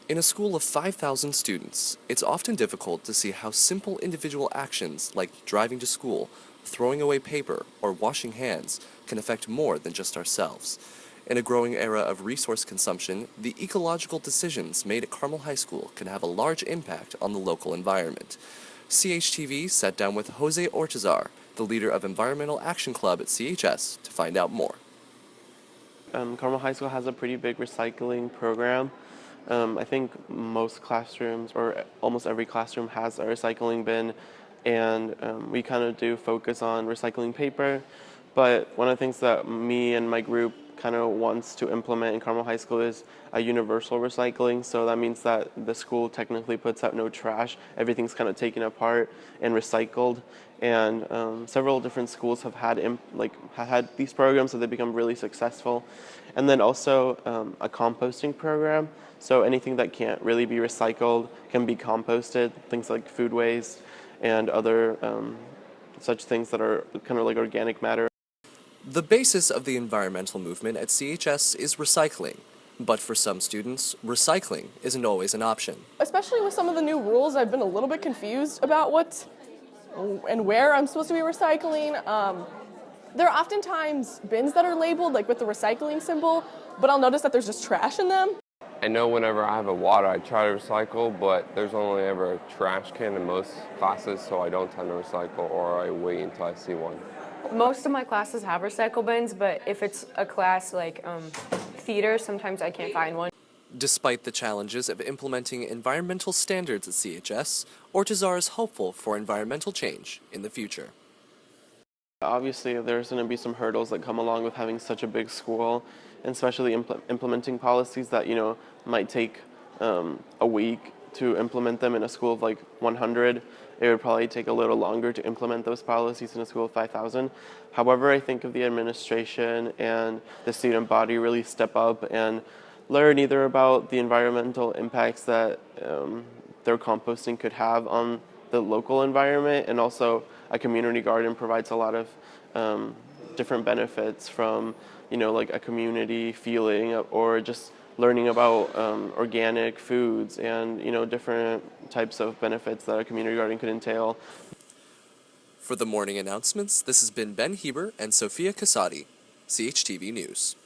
In a school of 5,000 students, it's often difficult to see how simple individual actions like driving to school, throwing away paper, or washing hands can affect more than just ourselves. In a growing era of resource consumption, the ecological decisions made at Carmel High School can have a large impact on the local environment. CHTV sat down with Jose Ortizar, the leader of Environmental Action Club at CHS, to find out more. Carmel High School has a pretty big recycling program. I think most classrooms, or almost every classroom, has a recycling bin, and we kind of do focus on recycling paper. But one of the things that me and my group kind of wants to implement in Carmel High School is a universal recycling. So that means that the school technically puts out no trash. Everything's kind of taken apart and recycled. And several different schools have had had these programs, so they become really successful. And then also a composting program. So anything that can't really be recycled can be composted. Things like food waste and other such things that are kind of like organic matter. The basis of the environmental movement at CHS is recycling, but for some students, recycling isn't always an option. Especially with some of the new rules, I've been a little bit confused about what and where I'm supposed to be recycling. There are oftentimes bins that are labeled like with the recycling symbol, but I'll notice that there's just trash in them. I know whenever I have a water, I try to recycle, but there's only ever a trash can in most classes, so I don't tend to recycle, or I wait until I see one. Most of my classes have recycle bins, but if it's a class like theater, sometimes I can't find one. Despite the challenges of implementing environmental standards at CHS, Ortizar is hopeful for environmental change in the future. Obviously, there's going to be some hurdles that come along with having such a big school, and especially implementing policies that, might take a week to implement them in a school of like 100. It would probably take a little longer to implement those policies in a school of 5,000. However, I think if the administration and the student body really step up and learn either about the environmental impacts that their composting could have on the local environment, and also a community garden provides a lot of different benefits from, like a community feeling, or just learning about organic foods and, different types of benefits that a community garden could entail. For the morning announcements, this has been Ben Heber and Sophia Casati, CHTV News.